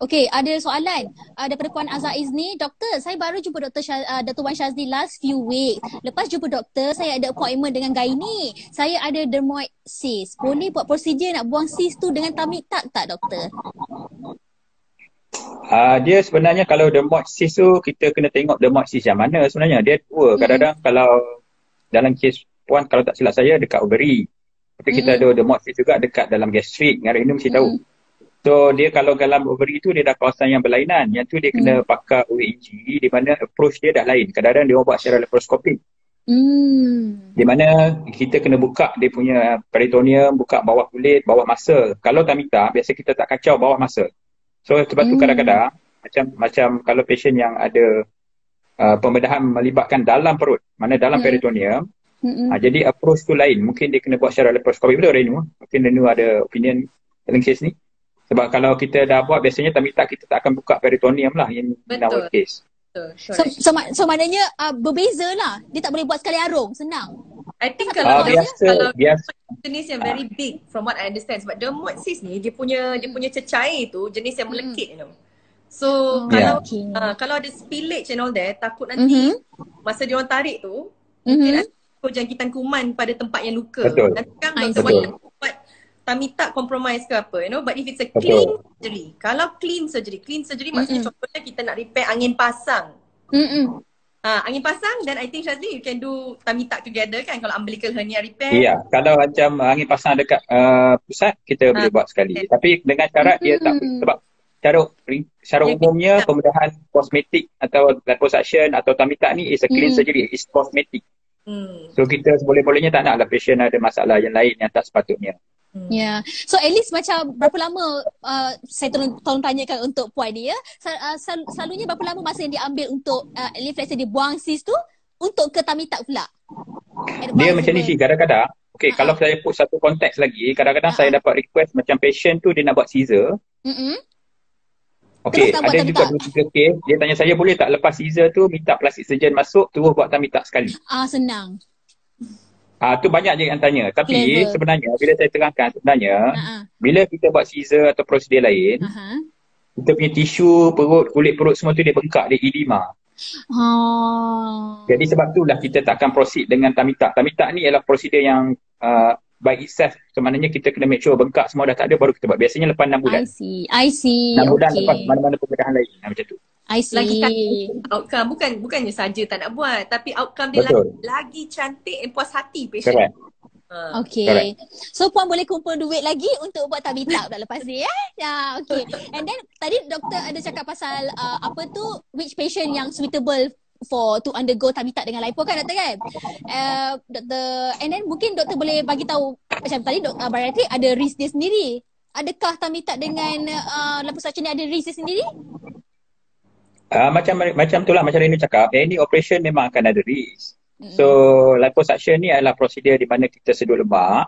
Okey, ada soalan daripada Puan Azaiz ni. Doktor, saya baru jumpa Dr. Wan Shazli last few weeks. Lepas jumpa doktor, saya ada appointment dengan gynae. Saya ada dermoid cyst. Boleh buat prosedur nak buang cyst tu dengan tummy tuck tak, doktor? Dia sebenarnya kalau dermoid cyst tu, kita kena tengok dermoid cyst yang mana sebenarnya. Dia dua. Kadang-kadang kalau dalam kes Puan, kalau tak silap saya, dekat ovary. Tapi kita ada dermoid cyst juga dekat dalam gastrik. Hari ini mesti tahu. So dia kalau dalam ovary tu dia dah kawasan yang berlainan. Yang tu dia kena pakai OAG di mana approach dia dah lain. Kadang-kadang dia buat secara laparoskopik. Di mana kita kena buka dia punya peritoneum, buka bawah kulit, bawah masa. Kalau tamita, biasa kita tak kacau bawah masa. So sebab tu kadang-kadang macam kalau pasien yang ada pembedahan melibatkan dalam perut, mana dalam peritoneum, jadi approach tu lain. Mungkin dia kena buat secara laparoskopik. Betul Renu? Mungkin Renu ada opinion dalam kes ni. Sebab kalau kita dah buat, biasanya tamita kita tak akan buka peritoneum lah in our case. So maknanya berbeza lah. Dia tak boleh buat sekali arung. Senang. I think kalau biasa jenis yang very big from what I understand. Sebab dermoid cyst ni dia punya cecair tu jenis yang melekit, you know. So kalau ada spillage and all that, takut nanti masa dia orang tarik tu mungkin ada jangkitan kuman pada tempat yang luka. Nanti kan doktor buat tummy tuck compromise ke apa, you know. But if it's a clean surgery, kalau clean surgery maksudnya contohnya kita nak repair angin pasang. Angin pasang, then I think Shazli you can do tummy tuck together kan kalau umbilical hernia repair. Ya, kalau macam angin pasang dekat pusat kita boleh buat sekali. Tapi dengan syarat dia tak, sebab secara umumnya pembedahan kosmetik atau liposuction atau tummy tuck ni is a clean surgery, is cosmetic. So kita boleh-bolehnya tak naklah patient ada masalah yang lain yang tak sepatutnya. So at least macam berapa lama saya tolong tanyakan untuk Puan ni ya. Selalunya berapa lama masa yang diambil untuk at least let's say dia buang cyst tu untuk ke tummy tuck pula? Dia macam ni sih kadang-kadang. Okay, kalau saya put satu konteks lagi, kadang-kadang saya dapat request macam patient tu dia nak buat Caesar. Okay, ada juga 2-3 kes dia tanya saya boleh tak lepas Caesar tu minta plastik surgeon masuk terus buat tummy tuck sekali. Senang. Tu banyak je yang tanya. Tapi sebenarnya bila saya terangkan sebenarnya bila kita buat Caesar atau prosedur lain, kita punya tisu perut, kulit perut semua tu dia bengkak, dia edema. Jadi sebab itulah kita takkan proceed dengan tummy tuck. Tummy tuck ni ialah prosedur yang by itself. Sebenarnya kita kena make sure bengkak semua dah tak ada baru kita buat. Biasanya lepas 6 bulan. I see. 6 bulan lepas mana-mana pembedahan lain. Macam tu. Lagi outcome bukannya saja tak nak buat, tapi outcome dia lagi cantik dan puas hati patient. Correct. Okay. So Puan boleh kumpul duit lagi untuk buat tummy tuck dah lepas ni okay. And then tadi doktor ada cakap pasal apa tu, which patient yang suitable to undergo tummy tuck dengan lipo kan doktor kan? Doktor, and then mungkin doktor boleh bagi tahu macam tadi bariatrik ada risk dia sendiri. Adakah tummy tuck dengan liposuction ni ada risk dia sendiri? Macam tu lah, macam Renu cakap, any operation memang akan ada risk. So liposuction ni adalah prosedur di mana kita sedut lemak.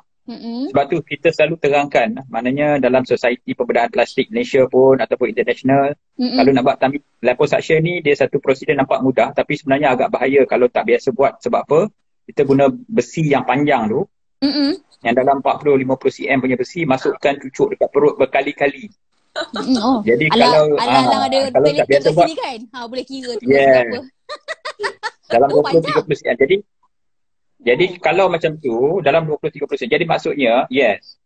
Sebab tu kita selalu terangkan, maknanya dalam society pembedahan plastik Malaysia pun ataupun international, kalau nak buat liposuction ni dia satu prosedur nampak mudah tapi sebenarnya agak bahaya kalau tak biasa buat. Sebab apa? Kita guna besi yang panjang tu, yang dalam 40-50 cm punya besi, masukkan cucuk dekat perut berkali-kali. Jadi kalau tak biasa buat kan, boleh kira tu berapa. Dalam 20-30 cm. Jadi kalau macam tu dalam 20-30 cm, jadi maksudnya yes.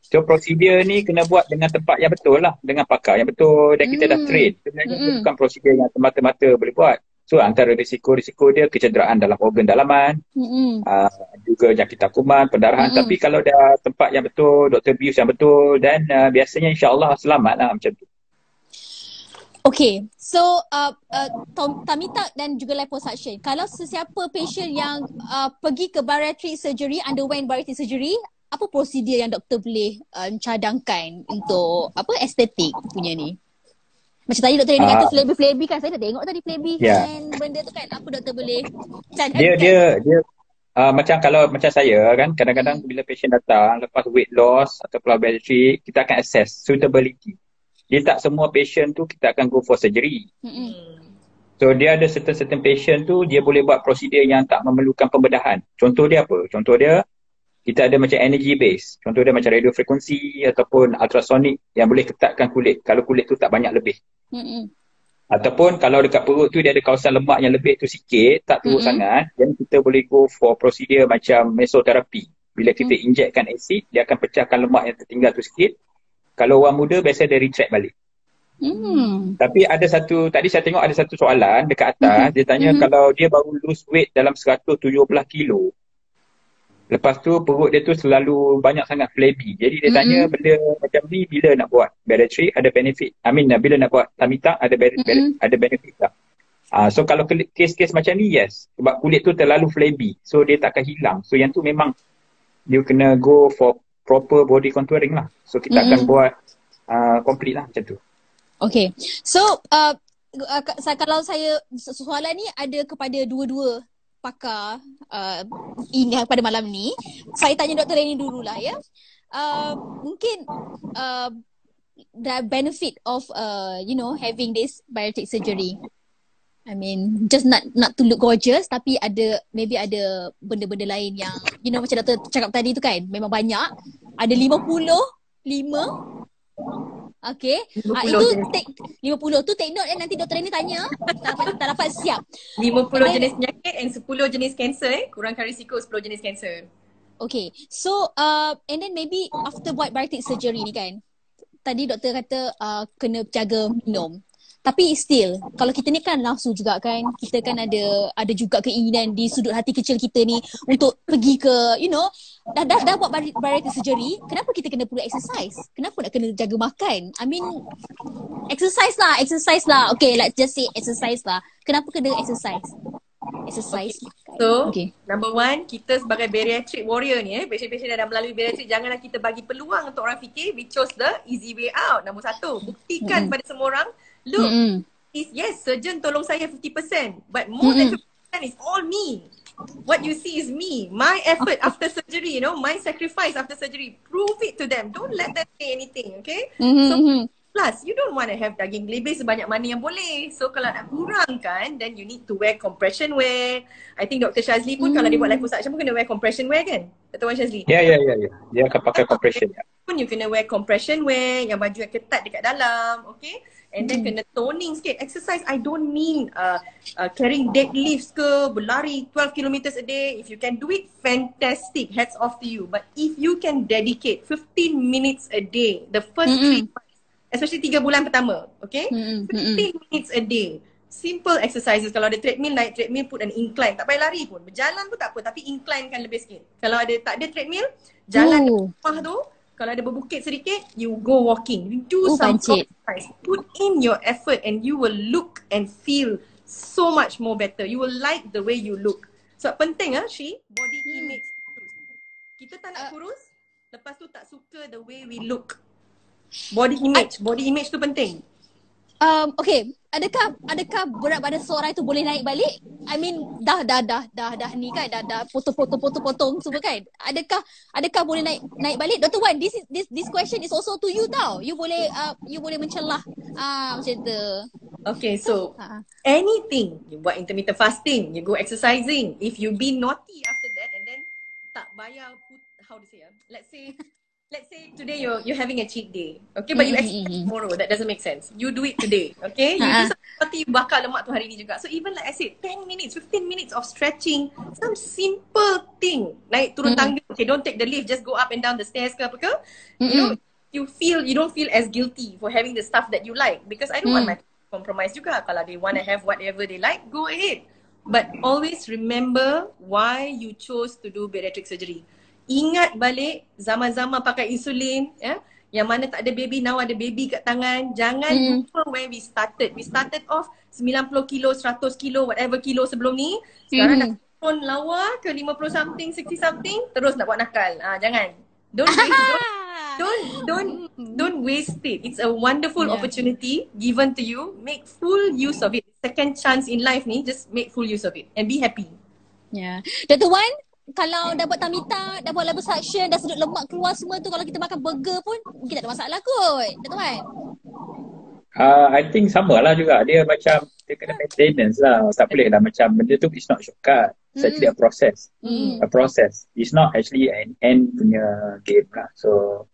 So prosedur ni kena buat dengan tempat yang betul lah, dengan pakar yang betul dan kita dah train. Sebenarnya bukan prosedur yang semata-mata boleh buat. So antara risiko-risiko dia kecederaan dalam organ dalaman, juga jangkitan kuman, pendarahan. Tapi kalau dah tempat yang betul, doktor bius yang betul, dan biasanya insyaAllah selamat lah macam tu. Okay, so tummy tuck dan juga liposuction. Kalau sesiapa patient yang pergi ke bariatric surgery, underwent bariatric surgery, apa prosedur yang doktor boleh cadangkan untuk estetik punya ni? Macam tadi doktor yang kata flabby kan, saya dah tengok tadi flabby and benda tu kan, apa doktor boleh cadangkan? Dia macam saya kan, kadang-kadang bila patient datang lepas weight loss atau bariatric, kita akan assess suitability. Dia tak semua patient tu kita akan go for surgery. So dia ada certain patient tu dia boleh buat prosedur yang tak memerlukan pembedahan. Contoh dia apa? Contoh dia kita ada macam energy base. Contoh dia macam radio frekuensi ataupun ultrasonic yang boleh ketatkan kulit kalau kulit tu tak banyak lebih. Ataupun kalau dekat perut tu dia ada kawasan lemak yang lebih tu sikit, tak teruk sangat, then kita boleh go for procedure macam mesoterapi. Bila kita injekkan asid, dia akan pecahkan lemak yang tertinggal tu sikit. Kalau orang muda biasa dia retract balik. Tapi ada satu, tadi saya tengok ada satu soalan dekat atas, dia tanya kalau dia baru lose weight dalam 117 kilo, lepas tu perut dia tu selalu banyak sangat flabby. Jadi dia tanya benda macam ni bila nak buat bariatric ada benefit. Bila nak buat tummy tuck ada benefit tak? So kalau kes-kes macam ni, yes. Sebab kulit tu terlalu flabby, so dia takkan hilang. So yang tu memang you kena go for proper body contouring lah. So kita akan buat complete lah macam tu. Okay. So kalau saya soalan ni ada kepada dua-dua pakar ini pada malam ni. Saya tanya Dr. Reni dululah ya. Mungkin the benefit of having this bariatric surgery. I mean, just not to look gorgeous, tapi maybe ada benda-benda lain yang macam doktor cakap tadi tu kan, memang banyak. Ada 55. Okay. Itu take 50 tu take note nanti doktor ni tanya. Tak dapat siap. 50 jenis penyakit and 10 jenis kanser kurangkan risiko 10 jenis kanser. Okay. So and then maybe after buat bariatric surgery ni kan, tadi doktor kata kena jaga minum. Tapi still, kalau kita ni kan nafsu juga kan, kita kan ada juga keinginan di sudut hati kecil kita ni untuk pergi ke, dah buat bariatric surgery, kenapa kita kena perlu exercise? Kenapa nak kena jaga makan? I mean, exercise lah. Okay, let's just say exercise lah. Kenapa kena exercise? Exercise. Okay. So, number one, kita sebagai bariatric warrior ni, patient-patient yang dah melalui bariatric, janganlah kita bagi peluang untuk orang fikir we chose the easy way out. Nombor satu, buktikan pada semua orang, look, yes, surgeon tolong saya 50%, but more than 50% is all me. What you see is me, my effort after surgery, my sacrifice after surgery. Prove it to them. Don't let them say anything, okay? So, plus, you don't want to have daging gelebih sebanyak mana yang boleh. So, kalau nak kurangkan, then you need to wear compression wear. I think Dr. Shazli pun kalau dia buat liposuction pun kena wear compression wear kan? Dr. Wan Shazli? Ya. Dia akan pakai compression. Pun you kena wear compression wear, yang baju yang ketat dekat dalam, okay? And then kena toning sikit. Exercise, I don't mean carrying deadlifts ke, berlari 12 kilometers a day. If you can do it, fantastic. Hats off to you. But if you can dedicate 15 minutes a day, the first 3 months, especially 3 bulan pertama, okay? 15 minutes a day. Simple exercises. Kalau ada treadmill, naik treadmill, put an incline. Tak payah lari pun. Berjalan pun tak apa, tapi incline kan lebih sikit. Kalau tak ada treadmill, jalan di rumah tu. Kalau ada berbukit sedikit, you go walking. You do some exercise. Put in your effort and you will look and feel so much more better. You will like the way you look. So penting body image. Kita tak nak kurus, lepas tu tak suka the way we look. Body image tu penting. Okay, adakah berat badan seorang itu boleh naik balik? I mean dah ni kan, dah potong semua kan. Adakah boleh naik balik? Dr. Wan, this question is also to you tau. You boleh mencelah macam tu. Okay, so anything, you buat intermittent fasting, you go exercising. If you be naughty after that and then tak bayar how to say let's say today you're having a cheat day, okay, but you expect tomorrow, that doesn't make sense. You do it today, okay? You do something, you bakar lemak tu hari ni juga. So even like I said, 10 minutes, 15 minutes of stretching, some simple thing. Naik turun tangga, okay, don't take the lift, just go up and down the stairs ke apa ke. You don't feel as guilty for having the stuff that you like, because I don't want my compromise juga. Kalau they want to have whatever they like, go ahead. But always remember why you chose to do bariatric surgery. Ingat balik zaman-zaman pakai insulin, yang mana tak ada baby, now ada baby kat tangan. Jangan lupa where we started. We started off 90 kilo, 100 kilo, whatever kilo sebelum ni. Sekarang dah pun lawa ke 50 something, 60 something, terus nak buat nakal. Jangan. Don't waste it. It's a wonderful opportunity given to you. Make full use of it. Second chance in life ni, just make full use of it and be happy. Dr. Wan, kalau dah buat tummy tuck, dah buat liposuction, dah sedut lemak keluar semua tu, kalau kita makan burger pun mungkin tak ada masalah kot, Dr. Wan. I think sama lah juga. Dia macam dia kena maintenance lah. Tak boleh lah macam benda tu it's not shortcut. It's actually a process. A process. It's not actually an end punya game lah. So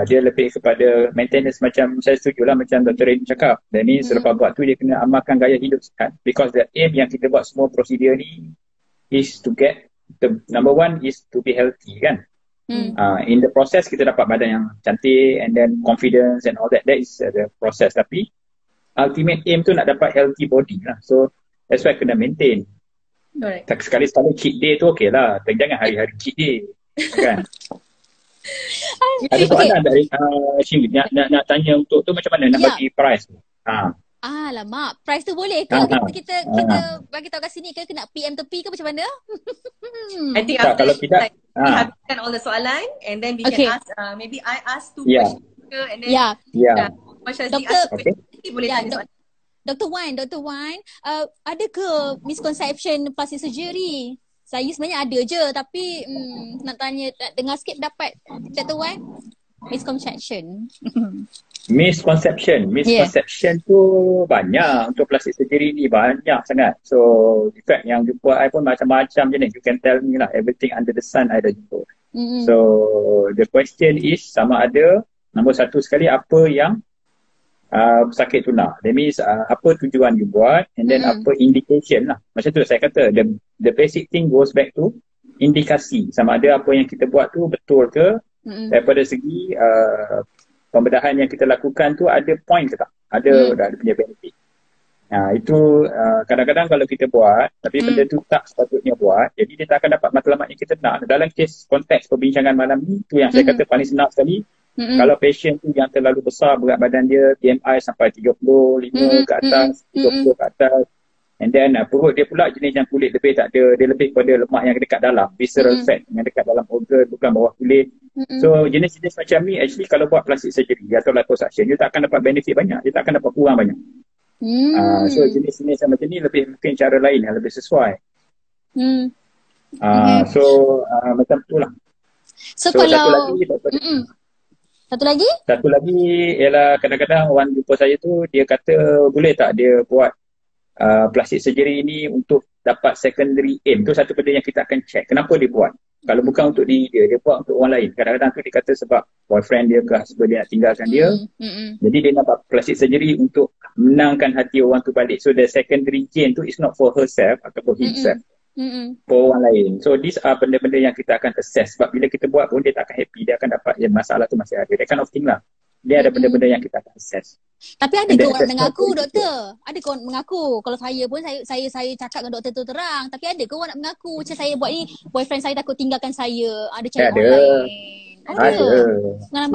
dia lebih kepada maintenance, macam saya setuju lah macam Dr. Rain cakap. Dan ni selepas buat tu dia kena amalkan gaya hidup sihat. Because the aim yang kita buat semua prosedur ni is to get, the number one is to be healthy kan. In the process kita dapat badan yang cantik and then confidence and all that. That is the process. Tapi ultimate aim tu nak dapat healthy body lah. So that's why kena maintain. Alright. Sekali-sekali cheat day tu okey lah. Tapi jangan hari-hari cheat day kan. Ada soalan dari Shin, nak tanya untuk tu macam mana nak bagi price tu? Alamak, price tu boleh ke? Kita bagi tahu kat sini ke nak PM tepi ke macam mana? I think kalau tidak we habiskan all the soalan and then we can ask, maybe I ask 2 questions ke and then Masya boleh tanya soalan. Dr. Wan, ada ke misconception plastic surgery? Saya sebenarnya ada je tapi nak tanya, dengar sikit dapat Dr. Wan? Misconception. Misconception tu banyak untuk plastic surgery ni, banyak sangat. So in yang jumpa I pun macam-macam jenis. You can tell me lah, everything under the sun I dah jumpa. So the question is sama ada, nombor satu sekali, apa yang sakit tu nak. That means apa tujuan you buat and then apa indication lah. Macam tu saya kata, the basic thing goes back to indikasi. Sama ada apa yang kita buat tu betul ke, daripada segi pembedahan yang kita lakukan tu ada point ke tak? Ada punya benefit. Itu kadang-kadang kalau kita buat tapi benda tu tak sepatutnya buat, jadi dia tak akan dapat matlamat yang kita nak. Dalam kes konteks perbincangan malam ni, tu yang saya kata paling senang sekali. Kalau patient tu yang terlalu besar berat badan dia, BMI sampai 35 ke atas, 30 ke atas, and then perut dia pula jenis yang kulit lebih tak ada, dia lebih kepada lemak yang dekat dalam, visceral fat yang dekat dalam organ, bukan bawah kulit. So jenis-jenis macam ni actually kalau buat plastic surgery atau liposuction, dia tak akan dapat benefit banyak, dia tak akan dapat kurang banyak. So jenis-jenis macam ni lebih mungkin cara lain yang lebih sesuai. So macam tu lah. So kalau Satu lagi ialah kadang-kadang orang jumpa saya tu, dia kata boleh tak dia buat plastic surgery ni untuk dapat secondary aim. Tu satu benda yang kita akan check. Kenapa dia buat? Kalau bukan untuk diri dia buat untuk orang lain. Kadang-kadang tu dia kata sebab boyfriend dia ke husband dia nak tinggalkan dia. Jadi dia nak buat plastic surgery untuk menangkan hati orang tu balik. So the secondary gain tu is not for herself ataupun himself. For orang lain. So these are benda-benda yang kita akan assess. Sebab bila kita buat pun dia tak akan happy. Dia akan dapat masalah tu masih ada. That kind of thing lah. Dia ada benda-benda yang kita akan assess. Tapi ada ke orang mengaku, doktor? Ada ke orang mengaku? Kalau saya pun saya cakap dengan doktor tu terang. Tapi ada ke orang nak mengaku macam saya buat ni, boyfriend saya takut tinggalkan saya. Ada cari orang lain. Ada. Pengalaman